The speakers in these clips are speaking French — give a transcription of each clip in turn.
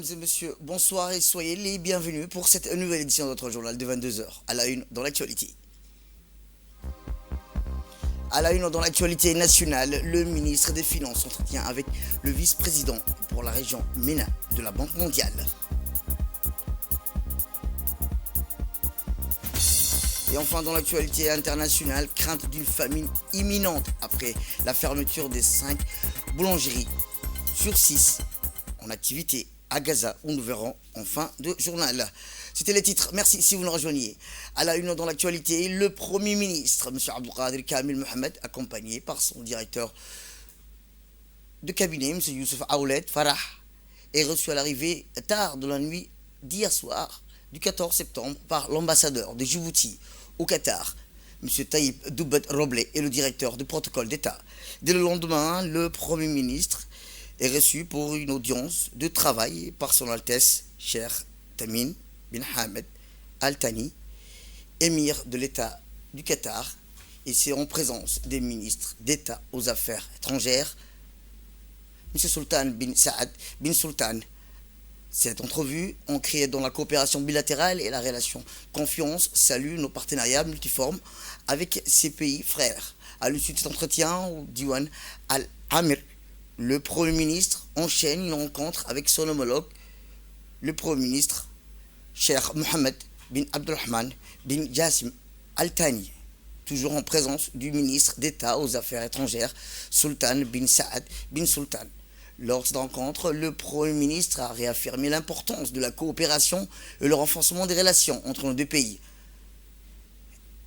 Mesdames et messieurs, bonsoir et soyez les bienvenus pour cette nouvelle édition de notre journal de 22 heures. À la une dans l'actualité. À la une dans l'actualité nationale, le ministre des Finances s'entretient avec le vice-président pour la région MENA de la Banque mondiale. Et enfin dans l'actualité internationale, crainte d'une famine imminente après la fermeture des 5 boulangeries sur 6 en activité à Gaza, où nous verrons en fin de journal. C'était les titres, merci si vous nous rejoignez. À la une dans l'actualité, le Premier ministre, M. Abdelkader Kamil Mohamed, accompagné par son directeur de cabinet, M. Youssef Aoulet Farah, est reçu à l'arrivée tard de la nuit d'hier soir, du 14 septembre, par l'ambassadeur de Djibouti au Qatar, M. Taïb Doubet Roblé, et le directeur du protocole d'État. Dès le lendemain, le Premier ministre est reçu pour une audience de travail par son Altesse Cheikh Tamim bin Hamad Al Thani, émir de l'État du Qatar, et c'est en présence des ministres d'État aux Affaires étrangères, M. Sultan bin Saad bin Sultan. Cette entrevue, ancrée dans la coopération bilatérale et la relation confiance, salue nos partenariats multiformes avec ces pays frères. À l'issue de cet entretien, au Diwan Al-Amir, le Premier ministre enchaîne une rencontre avec son homologue, le Premier ministre Cheikh Mohammed bin Abdulrahman bin Jassim Al Thani, toujours en présence du ministre d'État aux Affaires étrangères, Sultan bin Saad bin Sultan. Lors de cette rencontre, le Premier ministre a réaffirmé l'importance de la coopération et le renforcement des relations entre nos deux pays.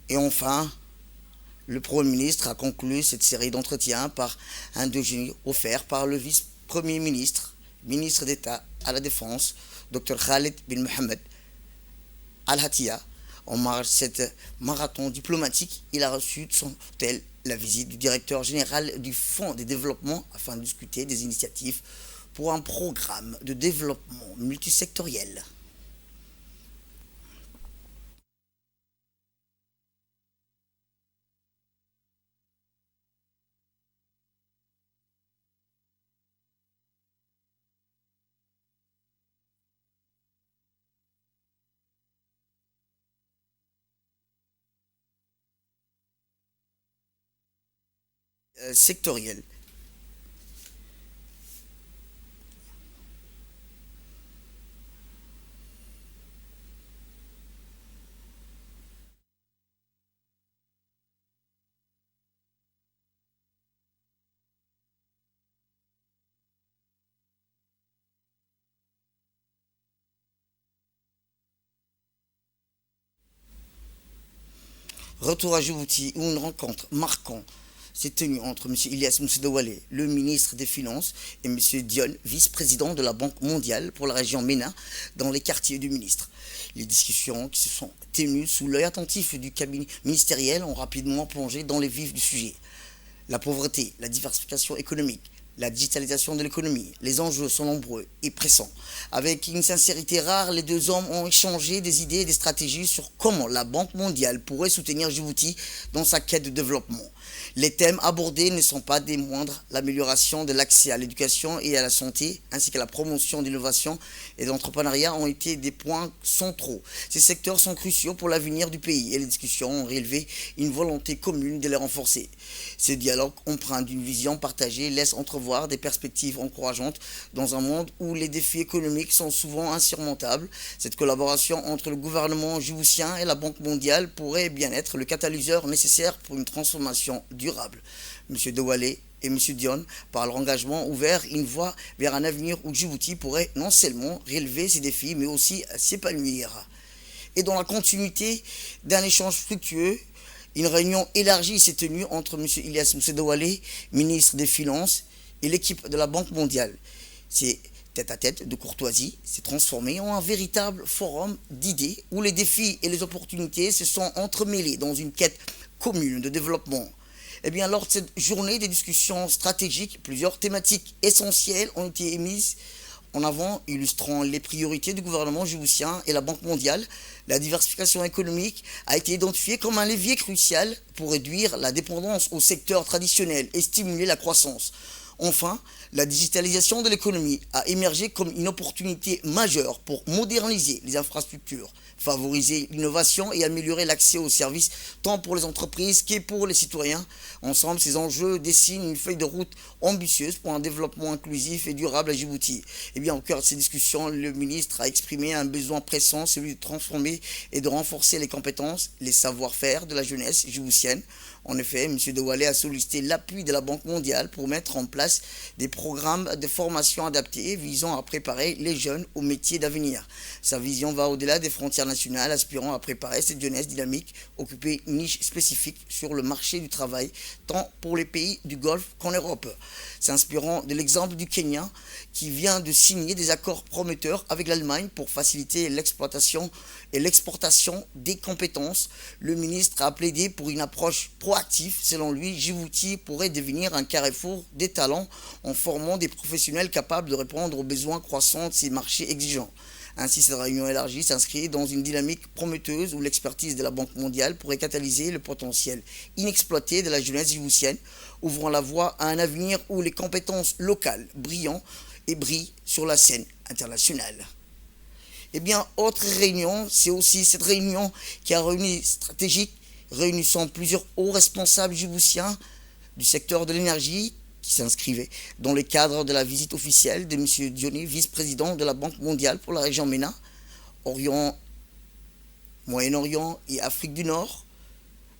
Et enfin, le Premier ministre a conclu cette série d'entretiens par un déjeuner offert par le vice-premier ministre, ministre d'État à la Défense, Dr Khalid bin Mohamed Al-Hatiya. En marge de cette marathon diplomatique, il a reçu de son hôtel la visite du directeur général du Fonds de développement afin de discuter des initiatives pour un programme de développement multisectoriel. Sectoriel. Retour à Djibouti où une rencontre marquante s'est tenue entre M. Ilyas Moussedawale, le ministre des Finances, et M. Dion, vice-président de la Banque mondiale pour la région MENA, dans les quartiers du ministre. Les discussions qui se sont tenues sous l'œil attentif du cabinet ministériel ont rapidement plongé dans les vifs du sujet. La pauvreté, la diversification économique, la digitalisation de l'économie, les enjeux sont nombreux et pressants. Avec une sincérité rare, les deux hommes ont échangé des idées et des stratégies sur comment la Banque mondiale pourrait soutenir Djibouti dans sa quête de développement. Les thèmes abordés ne sont pas des moindres. L'amélioration de l'accès à l'éducation et à la santé, ainsi que la promotion de l'innovation et de l'entrepreneuriat ont été des points centraux. Ces secteurs sont cruciaux pour l'avenir du pays et les discussions ont révélé une volonté commune de les renforcer. Ce dialogue empreint d'une vision partagée laisse entrevoir des perspectives encourageantes dans un monde où les défis économiques sont souvent insurmontables. Cette collaboration entre le gouvernement djiboutien et la Banque mondiale pourrait bien être le catalyseur nécessaire pour une transformation durable. M. Douale et M. Dion, par leur engagement ouvert, une voie vers un avenir où Djibouti pourrait non seulement relever ses défis, mais aussi s'épanouir. Et dans la continuité d'un échange fructueux, une réunion élargie s'est tenue entre M. Ilyas Moussedawale, ministre des Finances, et l'équipe de la Banque mondiale. Ces tête-à-tête de courtoisie s'est transformé en un véritable forum d'idées où les défis et les opportunités se sont entremêlés dans une quête commune de développement. Eh bien, lors de cette journée des discussions stratégiques, plusieurs thématiques essentielles ont été émises en avant, illustrant les priorités du gouvernement djiboutien et la Banque mondiale. La diversification économique a été identifiée comme un levier crucial pour réduire la dépendance au secteur traditionnel et stimuler la croissance. Enfin, la digitalisation de l'économie a émergé comme une opportunité majeure pour moderniser les infrastructures, favoriser l'innovation et améliorer l'accès aux services tant pour les entreprises que pour les citoyens. Ensemble, ces enjeux dessinent une feuille de route ambitieuse pour un développement inclusif et durable à Djibouti. Et bien, au cœur de ces discussions, le ministre a exprimé un besoin pressant, celui de transformer et de renforcer les compétences, les savoir-faire de la jeunesse djiboutienne. En effet, M. Doualé a sollicité l'appui de la Banque mondiale pour mettre en place des programmes de formation adaptés visant à préparer les jeunes aux métiers d'avenir. Sa vision va au-delà des frontières nationales, aspirant à préparer cette jeunesse dynamique, occuper une niche spécifique sur le marché du travail, tant pour les pays du Golfe qu'en Europe. S'inspirant de l'exemple du Kenya, qui vient de signer des accords prometteurs avec l'Allemagne pour faciliter l'exploitation et l'exportation des compétences, le ministre a plaidé pour une approche proactive. Selon lui, Djibouti pourrait devenir un carrefour des talents en formant des professionnels capables de répondre aux besoins croissants de ces marchés exigeants. Ainsi, cette réunion élargie s'inscrit dans une dynamique prometteuse où l'expertise de la Banque mondiale pourrait catalyser le potentiel inexploité de la jeunesse djiboutienne, ouvrant la voie à un avenir où les compétences locales brillent sur la scène internationale. Eh bien, autre réunion, c'est aussi cette réunion qui a réuni stratégique, réunissant plusieurs hauts responsables djiboutiens du secteur de l'énergie qui s'inscrivaient dans le cadre de la visite officielle de M. Dionné, vice-président de la Banque mondiale pour la région MENA, Orient, Moyen-Orient et Afrique du Nord,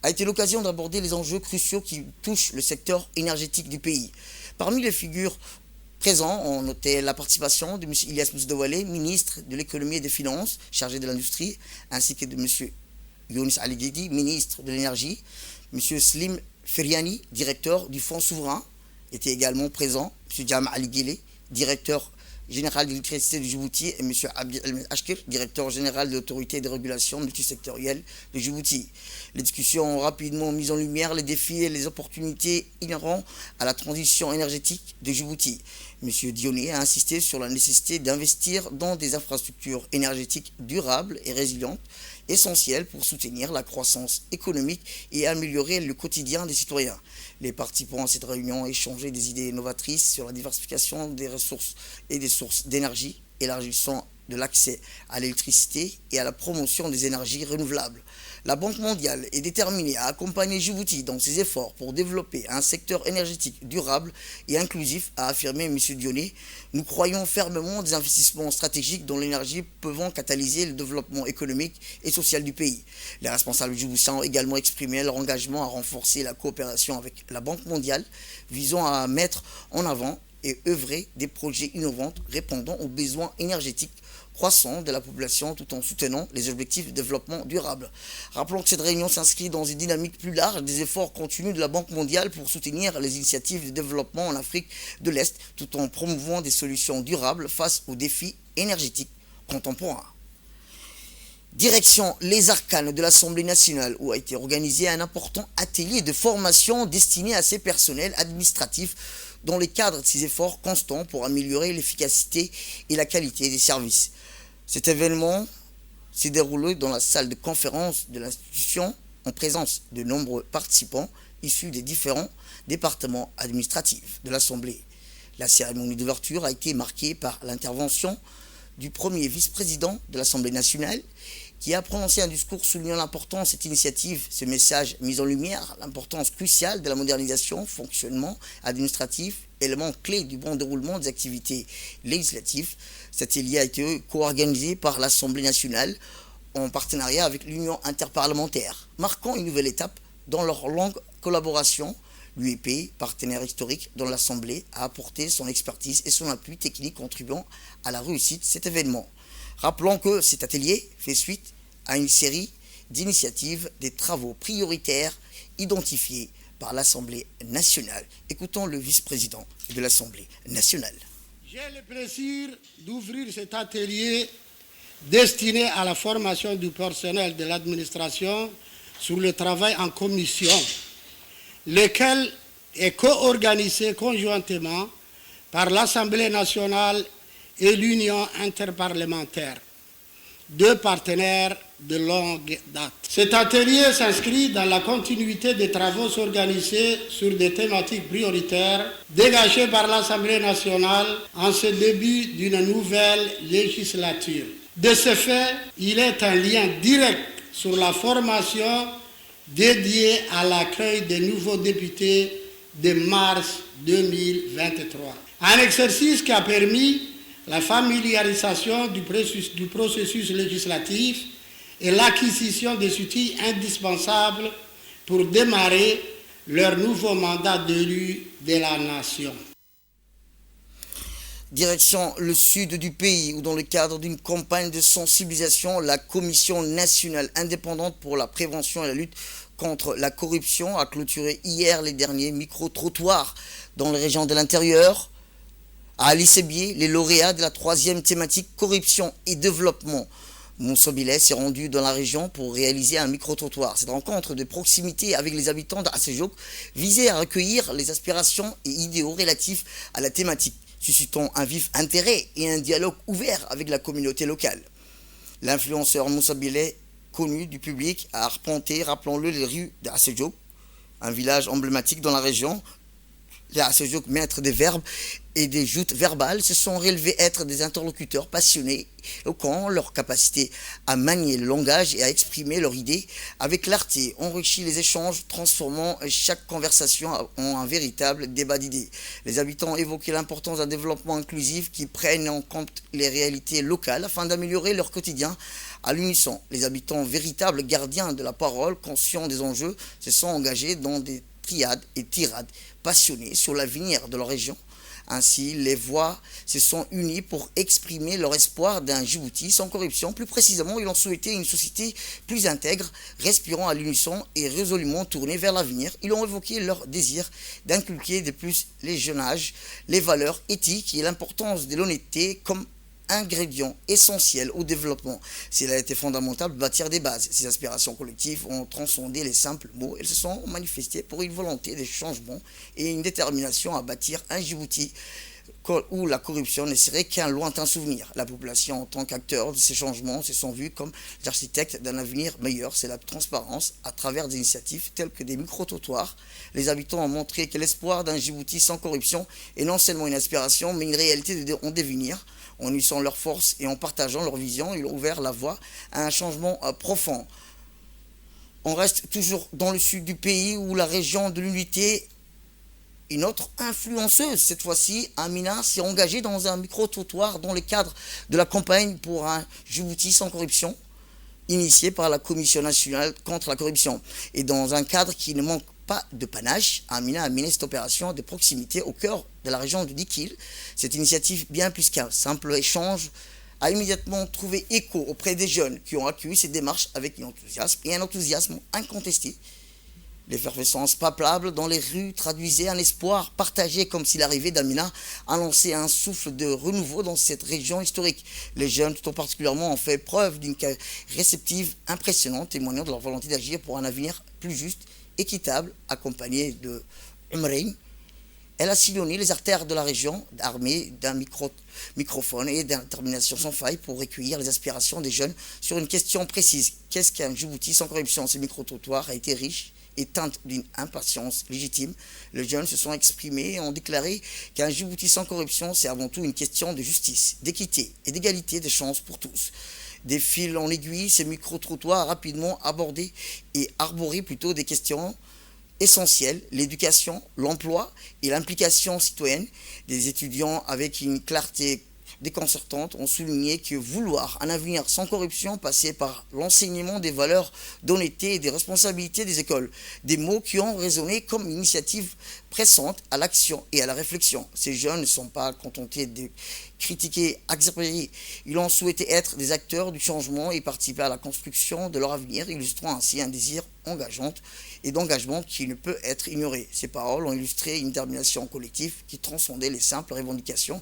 a été l'occasion d'aborder les enjeux cruciaux qui touchent le secteur énergétique du pays. Parmi les figures présentes, on notait la participation de M. Ilyas Mousdawale, ministre de l'économie et des finances, chargé de l'industrie, ainsi que de M. Younis Ali Guedi, ministre de l'énergie, M. Slim Feriani, directeur du Fonds souverain, était également présent, M. Jam Ali Guilé, directeur général de l'électricité de Djibouti, et M. Abdi Ashkir, directeur général de l'autorité de régulation multisectorielle de Djibouti. Les discussions ont rapidement mis en lumière les défis et les opportunités inhérents à la transition énergétique de Djibouti. M. Dionné a insisté sur la nécessité d'investir dans des infrastructures énergétiques durables et résilientes, essentielles pour soutenir la croissance économique et améliorer le quotidien des citoyens. Les participants à cette réunion ont échangé des idées novatrices sur la diversification des ressources et des sources d'énergie, élargissant de l'accès à l'électricité et à la promotion des énergies renouvelables. La Banque mondiale est déterminée à accompagner Djibouti dans ses efforts pour développer un secteur énergétique durable et inclusif, a affirmé M. Dionné. Nous croyons fermement des investissements stratégiques dans l'énergie pouvant catalyser le développement économique et social du pays. Les responsables djiboutiens ont également exprimé leur engagement à renforcer la coopération avec la Banque mondiale, visant à mettre en avant et œuvrer des projets innovants répondant aux besoins énergétiques croissant de la population tout en soutenant les objectifs de développement durable. Rappelons que cette réunion s'inscrit dans une dynamique plus large des efforts continus de la Banque mondiale pour soutenir les initiatives de développement en Afrique de l'Est tout en promouvant des solutions durables face aux défis énergétiques contemporains. Direction les arcanes de l'Assemblée nationale où a été organisé un important atelier de formation destiné à ces personnels administratifs dans le cadre de ces efforts constants pour améliorer l'efficacité et la qualité des services. Cet événement s'est déroulé dans la salle de conférence de l'institution en présence de nombreux participants issus des différents départements administratifs de l'Assemblée. La cérémonie d'ouverture a été marquée par l'intervention du premier vice-président de l'Assemblée nationale qui a prononcé un discours soulignant l'importance de cette initiative. Ce message mis en lumière l'importance cruciale de la modernisation, fonctionnement administratif, élément clé du bon déroulement des activités législatives. Cet atelier a été co-organisé par l'Assemblée nationale en partenariat avec l'Union interparlementaire, marquant une nouvelle étape dans leur longue collaboration. L'UEP, partenaire historique dans l'Assemblée, a apporté son expertise et son appui technique contribuant à la réussite de cet événement. Rappelons que cet atelier fait suite à une série d'initiatives des travaux prioritaires identifiés par l'Assemblée nationale. Écoutons le vice-président de l'Assemblée nationale. J'ai le plaisir d'ouvrir cet atelier destiné à la formation du personnel de l'administration sur le travail en commission, lequel est co-organisé conjointement par l'Assemblée nationale et l'Union interparlementaire, deux partenaires de longue date. Cet atelier s'inscrit dans la continuité des travaux organisés sur des thématiques prioritaires dégagées par l'Assemblée nationale en ce début d'une nouvelle législature. De ce fait, il est un lien direct sur la formation dédiée à l'accueil des nouveaux députés de mars 2023. Un exercice qui a permis la familiarisation du processus législatif et l'acquisition des outils indispensables pour démarrer leur nouveau mandat d'élu de la nation. Direction le sud du pays où dans le cadre d'une campagne de sensibilisation, la Commission nationale indépendante pour la prévention et la lutte contre la corruption a clôturé hier les derniers micro-trottoirs dans les régions de l'intérieur. À Alicebié, les lauréats de la 3e thématique corruption et développement Moussobilet s'est rendu dans la région pour réaliser un micro-trottoir. Cette rencontre de proximité avec les habitants d'Asséjouk visait à recueillir les aspirations et idéaux relatifs à la thématique, suscitant un vif intérêt et un dialogue ouvert avec la communauté locale. L'influenceur Moussobilet, connu du public, a arpenté, rappelons-le, les rues d'Asséjouk, un village emblématique dans la région. Les Asséjouk, maîtres des verbes et des joutes verbales, se sont révélés être des interlocuteurs passionnés, éloquents, leur capacité à manier le langage et à exprimer leurs idées avec clarté enrichit les échanges, transformant chaque conversation en un véritable débat d'idées. Les habitants ont évoqué l'importance d'un développement inclusif qui prenne en compte les réalités locales afin d'améliorer leur quotidien. À l'unisson, les habitants, véritables gardiens de la parole, conscients des enjeux, se sont engagés dans des triades et tirades passionnés sur l'avenir de leur région. Ainsi, les voix se sont unies pour exprimer leur espoir d'un Djibouti sans corruption. Plus précisément, ils ont souhaité une société plus intègre, respirant à l'unisson et résolument tournée vers l'avenir. Ils ont évoqué leur désir d'inculquer de plus les jeunes âges, les valeurs éthiques et l'importance de l'honnêteté comme ingrédient essentiel au développement. Cela a été fondamental de bâtir des bases. Ces aspirations collectives ont transcendé les simples mots. Elles se sont manifestées pour une volonté de changement et une détermination à bâtir un Djibouti où la corruption ne serait qu'un lointain souvenir. La population, en tant qu'acteur de ces changements, se sont vus comme les architectes d'un avenir meilleur. C'est la transparence à travers des initiatives telles que des micro-trottoirs. Les habitants ont montré que l'espoir d'un Djibouti sans corruption est non seulement une aspiration, mais une réalité en devenir. En unissant leurs forces et en partageant leur vision, ils ont ouvert la voie à un changement profond. On reste toujours dans le sud du pays où la région de l'unité, une autre influenceuse, cette fois-ci, Amina, s'est engagée dans un micro-trottoir dans le cadre de la campagne pour un Djibouti sans corruption, initiée par la Commission nationale contre la corruption. Et dans un cadre qui ne manque pas de panache, Amina a mené cette opération de proximité au cœur de la région de Dikil. Cette initiative, bien plus qu'un simple échange, a immédiatement trouvé écho auprès des jeunes qui ont accueilli cette démarche avec un enthousiasme incontesté. L'effervescence palpable dans les rues traduisait un espoir partagé comme si l'arrivée d'Amina annonçait un souffle de renouveau dans cette région historique. Les jeunes, tout particulièrement, ont fait preuve d'une réceptive impressionnante, témoignant de leur volonté d'agir pour un avenir plus juste, équitable, accompagné de Umrein. Elle a sillonné les artères de la région, armée d'un microphone et d'une détermination sans faille pour recueillir les aspirations des jeunes sur une question précise. Qu'est-ce qu'un Djibouti sans corruption? Ce micro-trottoir a été riche et teinte d'une impatience légitime. Les jeunes se sont exprimés et ont déclaré qu'un Djibouti sans corruption, c'est avant tout une question de justice, d'équité et d'égalité des chances pour tous. Des fils en aiguille, ces micro-trottoirs a rapidement abordé et arboré plutôt des questions essentielles, l'éducation, l'emploi et l'implication citoyenne. Des étudiants avec une clarté déconcertante ont souligné que vouloir un avenir sans corruption passait par l'enseignement des valeurs d'honnêteté et des responsabilités des écoles. Des mots qui ont résonné comme une initiative pressante à l'action et à la réflexion. Ces jeunes ne sont pas contentés de critiquer, exagérer. Ils ont souhaité être des acteurs du changement et participer à la construction de leur avenir, illustrant ainsi un désir engageant et d'engagement qui ne peut être ignoré. Ces paroles ont illustré une détermination collective qui transcendait les simples revendications.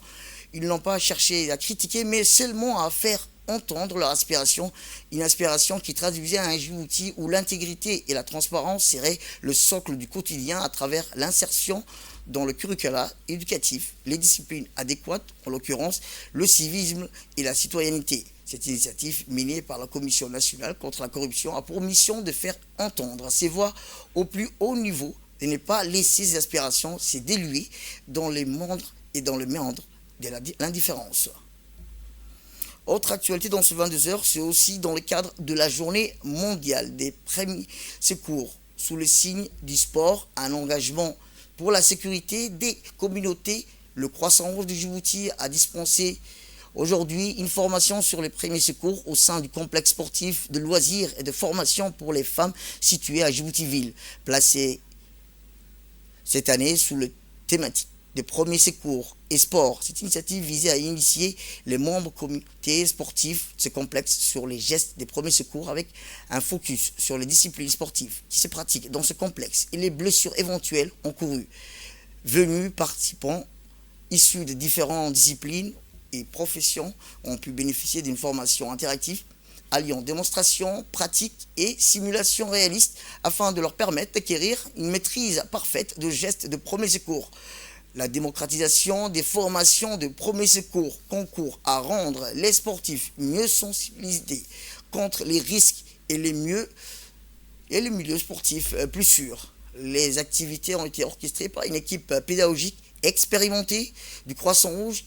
Ils n'ont pas cherché à critiquer, mais seulement à faire entendre leur aspiration, une aspiration qui traduisait un Djibouti où l'intégrité et la transparence seraient le socle du quotidien à travers l'insertion dans le curricula éducatif les disciplines adéquates, en l'occurrence le civisme et la citoyenneté. Cette initiative menée par la Commission nationale contre la corruption a pour mission de faire entendre ses voix au plus haut niveau, de ne pas laisser ses aspirations se diluer dans les méandres et dans le méandre de l'indifférence. Autre actualité dans ce 22h, c'est aussi dans le cadre de la journée mondiale des premiers secours, sous le signe du sport, un engagement pour la sécurité des communautés. Le Croissant-Rouge de Djibouti a dispensé aujourd'hui une formation sur les premiers secours au sein du complexe sportif de loisirs et de formation pour les femmes situé à Djibouti-Ville, placé cette année sous le thématique des premiers secours et sport. Cette initiative visait à initier les membres comités sportifs de ce complexe sur les gestes des premiers secours avec un focus sur les disciplines sportives qui se pratiquent dans ce complexe et les blessures éventuelles encourues. Venus participants issus de différentes disciplines et professions ont pu bénéficier d'une formation interactive alliant démonstration, pratique et simulation réaliste afin de leur permettre d'acquérir une maîtrise parfaite de gestes de premiers secours. La démocratisation des formations de premiers secours concourt à rendre les sportifs mieux sensibilisés contre les risques et les milieux sportifs plus sûrs. Les activités ont été orchestrées par une équipe pédagogique expérimentée du Croissant-Rouge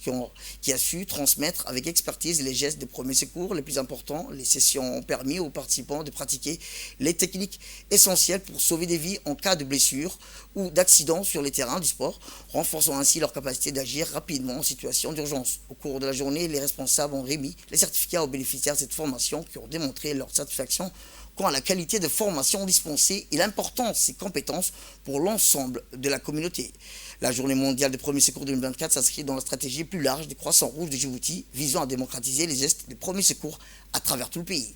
qui a su transmettre avec expertise les gestes de premiers secours les plus importants. Les sessions ont permis aux participants de pratiquer les techniques essentielles pour sauver des vies en cas de blessure ou d'accident sur les terrains du sport, renforçant ainsi leur capacité d'agir rapidement en situation d'urgence. Au cours de la journée, les responsables ont remis les certificats aux bénéficiaires de cette formation qui ont démontré leur satisfaction quant à la qualité de formation dispensée et l'importance de ces compétences pour l'ensemble de la communauté. La journée mondiale des premiers secours 2024 s'inscrit dans la stratégie plus large des Croissants-Rouges de Djibouti visant à démocratiser les gestes des premiers secours à travers tout le pays.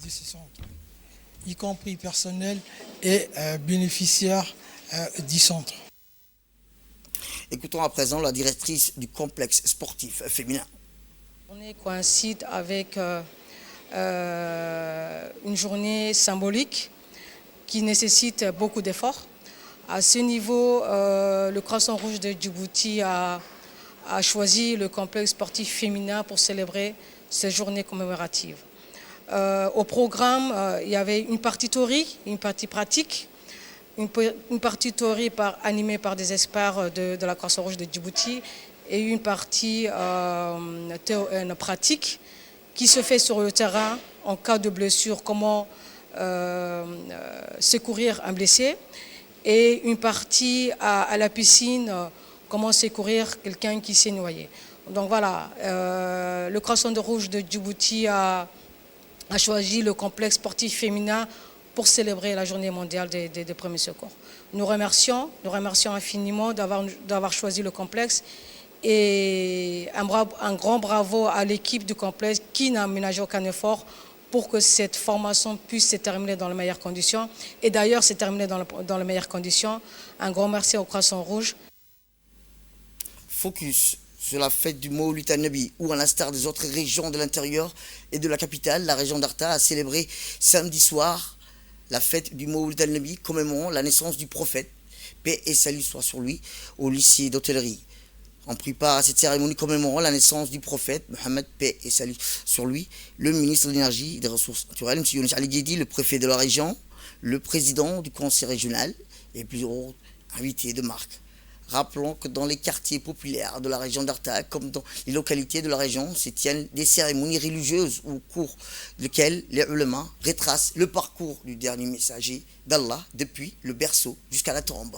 De ces centres, y compris personnel et bénéficiaires du centre. Écoutons à présent la directrice du complexe sportif féminin. On coïncide avec une journée symbolique qui nécessite beaucoup d'efforts. À ce niveau, le Croissant-Rouge de Djibouti a choisi le complexe sportif féminin pour célébrer cette journée commémorative. Au programme, il y avait une partie théorie, une partie pratique, une partie théorie animée par des experts de la Croissant-Rouge de Djibouti et une partie pratique qui se fait sur le terrain en cas de blessure, comment secourir un blessé, et une partie à la piscine, comment secourir quelqu'un qui s'est noyé. Donc voilà, le Croissant-Rouge de Djibouti a choisi le complexe sportif féminin pour célébrer la journée mondiale des premiers secours. Nous remercions infiniment d'avoir choisi le complexe et un grand bravo à l'équipe du complexe qui n'a ménagé aucun effort pour que cette formation puisse se terminer dans les meilleures conditions. Et d'ailleurs, c'est terminé dans les meilleures conditions. Un grand merci au Croissant-Rouge. Focus sur la fête du Mawlid an-Nabi, où à l'instar des autres régions de l'intérieur et de la capitale, la région d'Arta a célébré samedi soir la fête du Mawlid an-Nabi, commémorant la naissance du prophète, paix et salut soit sur lui, au lycée d'hôtellerie. On prit part à cette cérémonie commémorant la naissance du prophète, Mohammed, paix et salut sur lui, le ministre de l'énergie et des ressources naturelles, M. Younis Ali Guedi, le préfet de la région, le président du conseil régional et plusieurs autres invités de marque. Rappelons que dans les quartiers populaires de la région d'Arta, comme dans les localités de la région, se tiennent des cérémonies religieuses au cours desquelles les ulémas retracent le parcours du dernier messager d'Allah depuis le berceau jusqu'à la tombe.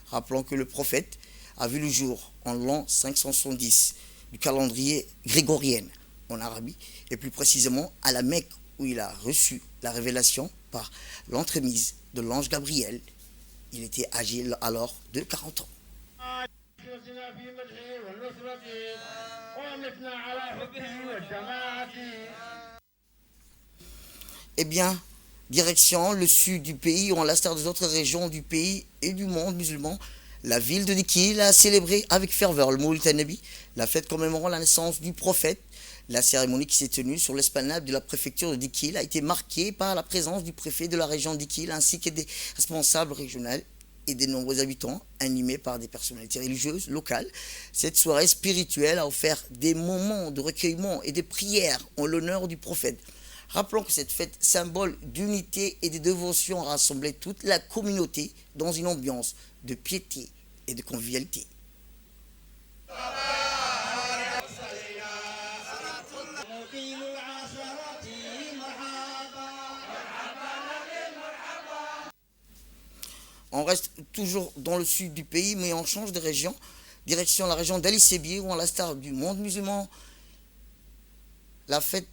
Rappelons que le prophète a vu le jour en l'an 570 du calendrier grégorien en Arabie, et plus précisément à la Mecque, où il a reçu la révélation par l'entremise de l'ange Gabriel. Il était âgé alors de 40 ans. Eh bien, direction le sud du pays, où à l'instar des autres régions du pays et du monde musulman, la ville de Dikil a célébré avec ferveur le Mawlid an-Nabi, la fête commémorant la naissance du prophète. La cérémonie qui s'est tenue sur l'esplanade de la préfecture de Dikil a été marquée par la présence du préfet de la région de Dikil ainsi que des responsables régionaux et des nombreux habitants, animés par des personnalités religieuses locales. Cette soirée spirituelle a offert des moments de recueillement et de prières en l'honneur du prophète. Rappelons que cette fête, symbole d'unité et de dévotion, a rassemblé toute la communauté dans une ambiance de piété et de convivialité. On reste toujours dans le sud du pays, mais on change de région. Direction la région d'Ali Sébié, où, à l'instar du monde musulman, la fête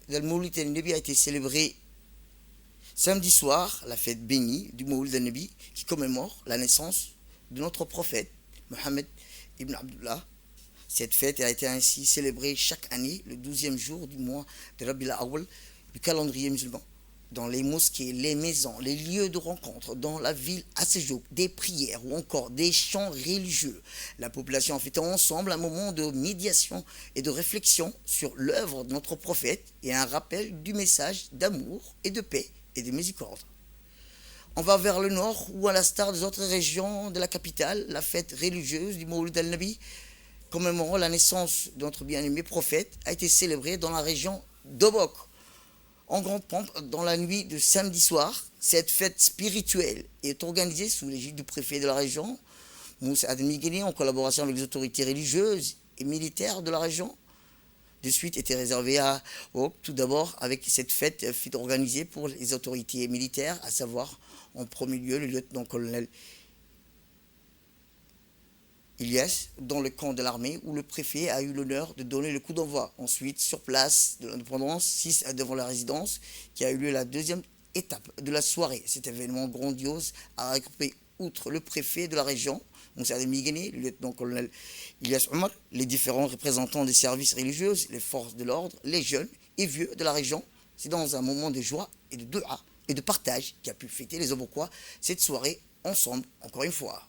d'Al-Mawlid al-Nabi a été célébrée samedi soir, la fête bénie du Mawlid al-Nabi, qui commémore la naissance de notre prophète, Mohammed ibn Abdullah. Cette fête a été ainsi célébrée chaque année, le 12e jour du mois de Rabi al-Awwal du calendrier musulman. Dans les mosquées, les maisons, les lieux de rencontre, dans la ville à ce jour, des prières ou encore des chants religieux. La population a fêté ensemble un moment de médiation et de réflexion sur l'œuvre de notre prophète et un rappel du message d'amour et de paix et de miséricorde. On va vers le nord où, à l'instar des autres régions de la capitale, la fête religieuse du Mawlid al-Nabi, commémorant la naissance de notre bien-aimé prophète, a été célébrée dans la région d'Obok. En grande pompe, dans la nuit de samedi soir, cette fête spirituelle est organisée sous l'égide du préfet de la région, Moussa Ademigeni, en collaboration avec les autorités religieuses et militaires de la région. De suite était réservée à Obok, tout d'abord avec cette fête fut organisée pour les autorités militaires, à savoir en premier lieu le lieutenant-colonel Ilyes, dans le camp de l'armée, où le préfet a eu l'honneur de donner le coup d'envoi. Ensuite, sur place de l'indépendance, 6 devant la résidence, qui a eu lieu la deuxième étape de la soirée. Cet événement grandiose a regroupé, outre le préfet de la région, Moussa Ademigeni, le lieutenant-colonel Ilyes Omar, les différents représentants des services religieux, les forces de l'ordre, les jeunes et vieux de la région. C'est dans un moment de joie et de dua et de partage qu'a pu fêter les Obokois cette soirée ensemble, encore une fois.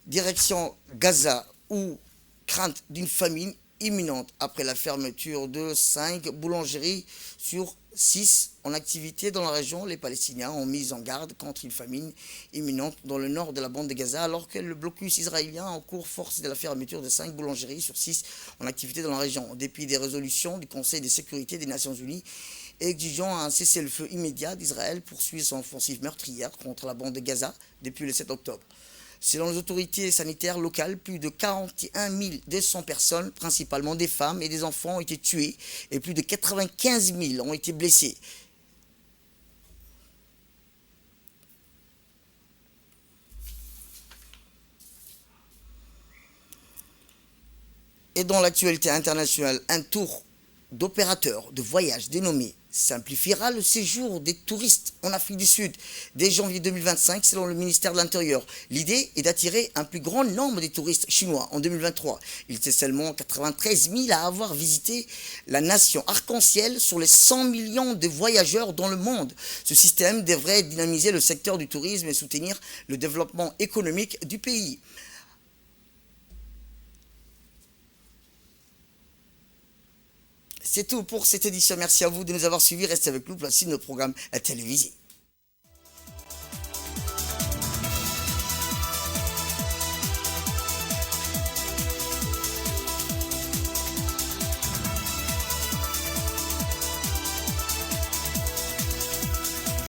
Direction Gaza, où crainte d'une famine imminente après la fermeture de 5 boulangeries sur 6 en activité dans la région. Les Palestiniens ont mis en garde contre une famine imminente dans le nord de la bande de Gaza, alors que le blocus israélien en cours force de la fermeture de 5 boulangeries sur 6 en activité dans la région, en dépit des résolutions du Conseil de sécurité des Nations Unies exigeant un cessez-le-feu immédiat d'Israël poursuivre son offensive meurtrière contre la bande de Gaza depuis le 7 octobre. Selon les autorités sanitaires locales, plus de 41 200 personnes, principalement des femmes et des enfants, ont été tuées et plus de 95 000 ont été blessés. Et dans l'actualité internationale, un tour d'opérateur de voyage dénommé simplifiera le séjour des touristes en Afrique du Sud dès janvier 2025 selon le ministère de l'Intérieur. L'idée est d'attirer un plus grand nombre de touristes chinois en 2023. Il était seulement 93 000 à avoir visité la nation arc-en-ciel sur les 100 millions de voyageurs dans le monde. Ce système devrait dynamiser le secteur du tourisme et soutenir le développement économique du pays. C'est tout pour cette édition. Merci à vous de nous avoir suivis. Restez avec nous pour la suite de nos programmes télévisés.